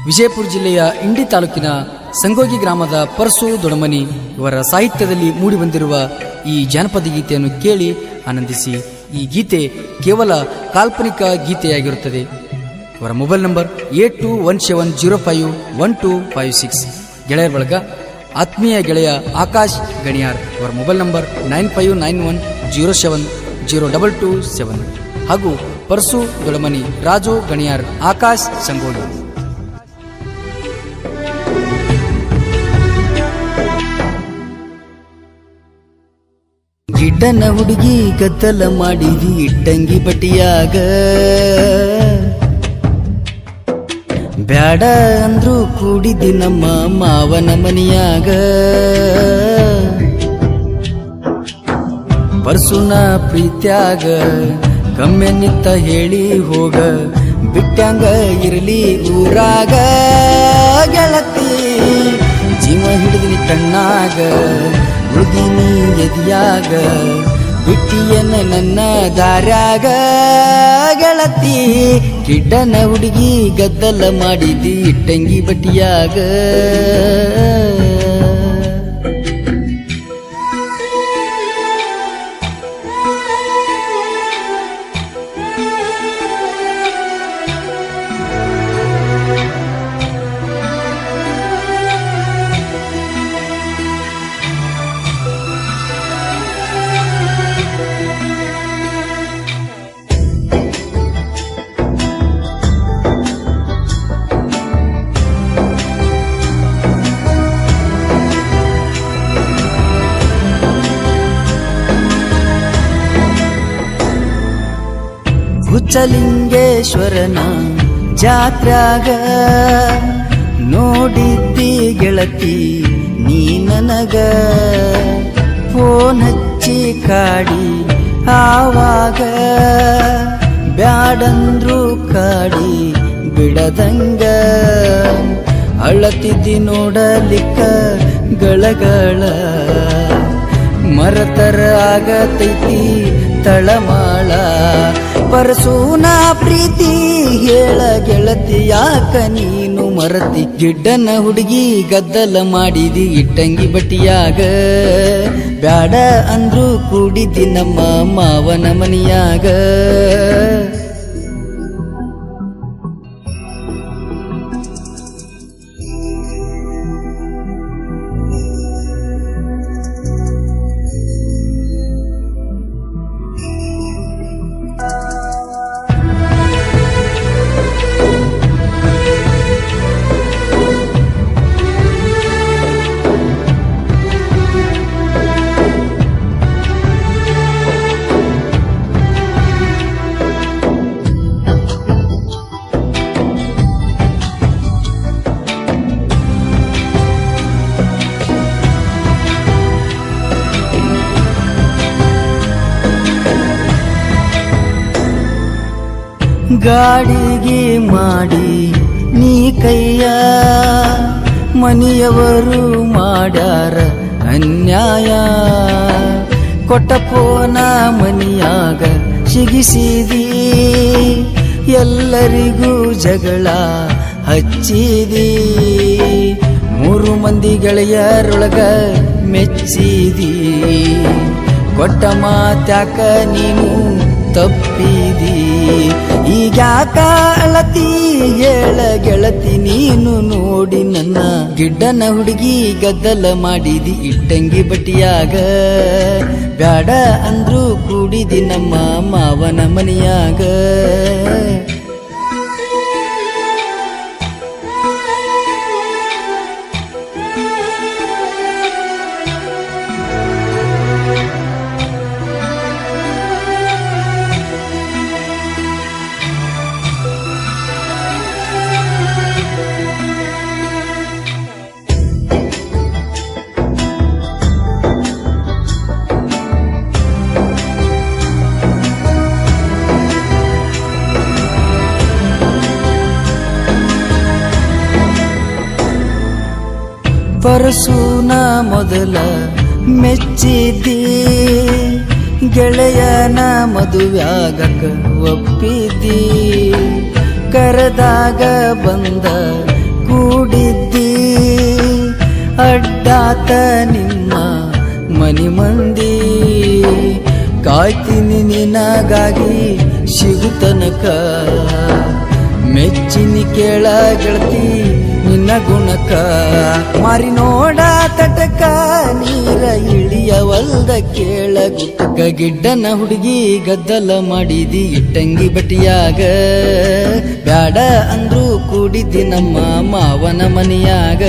ವಿಜಯಪುರ ಜಿಲ್ಲೆಯ ಇಂಡಿ ತಾಲೂಕಿನ ಸಂಗೋಗಿ ಗ್ರಾಮದ ಪರಸು ದೊಡಮನಿ ಇವರ ಸಾಹಿತ್ಯದಲ್ಲಿ ಮೂಡಿಬಂದಿರುವ ಈ ಜಾನಪದ ಗೀತೆಯನ್ನು ಕೇಳಿ ಆನಂದಿಸಿ. ಈ ಗೀತೆ ಕೇವಲ ಕಾಲ್ಪನಿಕ ಗೀತೆಯಾಗಿರುತ್ತದೆ. ಇವರ ಮೊಬೈಲ್ ನಂಬರ್ 8217051256. ಗೆಳೆಯರ ಬಳಗ ಆತ್ಮೀಯ ಗೆಳೆಯ ಆಕಾಶ್ ಗಣಿಯಾರ್. ಇವರ ಮೊಬೈಲ್ ನಂಬರ್ 9591070227 ಹಾಗೂ ಪರಸು ದೊಡಮನಿ ರಾಜು ಗಣಿಯಾರ್, ಆಕಾಶ್ ಸಂಗೋಳಿ. ಗಿಡ್ಡನ ಹುಡುಗಿ ಗದ್ದಲ ಮಾಡಿದಿ ಇಟ್ಟಂಗಿ ಬಟಿಯಾಗ, ಬ್ಯಾಡ ಅಂದ್ರು ಕೂಡಿದಿ ನಮ್ಮ ಮಾವನ ಮನಿಯಾಗ. ಪರ್ಸುನ ಪ್ರೀತ್ಯಾಗ ಕಮ್ಮೆ ನಿತ್ತ ಹೇಳಿ ಹೋಗ, ಬಿಟ್ಟಂಗ ಇರಲಿ ಊರಾಗ. ಗೆಳತಿ ಜೀವ ಹಿಡಿದಿನಿ ಕಣ್ಣಾಗ, ಉಳಿದಿನಿ ಎದಿಯಾಗ, ಬಿಟ್ಟಿಯನ್ನ ನನ್ನ ದಾರ್ಯಾಗ. ಗೆಳತಿ ಗಿಡ್ಡನ ಹುಡುಗಿ ಗದ್ದಲ ಮಾಡಿದಿ ಇಟ್ಟಂಗಿ ಬಟಿಯಾಗ. ಹುಚ್ಚಲಿಂಗೇಶ್ವರನ ಜಾತ್ರ್ಯಾಗ ನೋಡಿದ್ದಿ ಗೆಳತಿ ನೀ ನನಗ. ಫೋನ್ ಹಚ್ಚಿ ಕಾಡಿ ಆವಾಗ, ಬ್ಯಾಡಂದ್ರು ಕಾಡಿ ಬಿಡದಂಗ. ಅಳತಿದ್ದಿ ನೋಡಲಿಕ್ಕ ಗಳಗಳ, ಮರತರ ಆಗತೈತಿ ತಳಮಾಳ. ಪರಸೂನ ಪ್ರೀತಿ ಹೇಳ ಗೆಳತಿ ಯಾಕ ನೀನು ಮರತಿ. ಗಿಡ್ಡನ ಹುಡುಗಿ ಗದ್ದಲ ಮಾಡಿದಿ ಇಟ್ಟಂಗಿ ಬಟಿಯಾಗ, ಬ್ಯಾಡ ಅಂದ್ರು ಕೂಡಿದಿ ನಮ್ಮ ಮಾವನ ಮನಿಯಾಗ. ಗಾಡಿಗೆ ಮಾಡಿ ನೀ ಕೈಯ, ಮನೆಯವರು ಮಾಡ್ಯಾರ ಅನ್ಯಾಯ. ಕೊಟ್ಟ ಪೋನ ಮನಿಯಾಗ ಸಿಗಿಸಿದಿ, ಎಲ್ಲರಿಗೂ ಜಗಳ ಹಚ್ಚಿದಿ. 3 ಮಂದಿ ಗೆಳೆಯರೊಳಗ ಮೆಚ್ಚಿದಿ, ಕೊಟ್ಟ ಮಾತ್ಯಾಕ ನೀನು ತಪ್ಪಿದಿ. ಈಗ್ಯಾಕ ಅಳತಿ ಹೇಳ ಗೆಳತಿ ನೀನು ನೋಡಿ ನನ್ನ. ಗಿಡ್ಡನ ಹುಡುಗಿ ಗದ್ದಲ ಮಾಡಿದಿ ಇಟ್ಟಂಗಿ ಬಟಿಯಾಗ, ಬ್ಯಾಡ ಅಂದ್ರು ಕೂಡಿದಿ ನಮ್ಮ ಮಾವನ ಮನಿಯಾಗ. ಪರಸೂನ ಮೊದಲ ಮೆಚ್ಚಿದ್ದಿ, ಗೆಳೆಯನ ಮದುವ್ಯಾಗಕ ಒಪ್ಪಿದ್ದಿ. ಕರೆದಾಗ ಬಂದ ಕೂಡಿದ್ದಿ ಅಡ್ಡಾತ ನಿಮ್ಮ ಮನಿ ಮಂದಿ ಕಾಯ್ತೀನಿ ನಿನಗಾಗಿ ಸಿಗುತನಕ ಮೆಚ್ಚಿನಿ ಕೇಳ ಗೆಳತಿ ನಿನ್ನ ಗುಣಕ ಮಾರಿ ನೋಡ ತಟಕ ನೀರ ಇಳಿಯವಲ್ದ ಕೇಳ ಗುಟ್ಟಕ ಗಿಡ್ಡನ ಹುಡುಗಿ ಗದ್ದಲ ಮಾಡಿದಿ ಇಟ್ಟಂಗಿ ಬಟಿಯಾಗ ಬ್ಯಾಡ ಅಂದ್ರು ಕೂಡಿದ್ದಿ ನಮ್ಮ ಮಾವನ ಮನೆಯಾಗ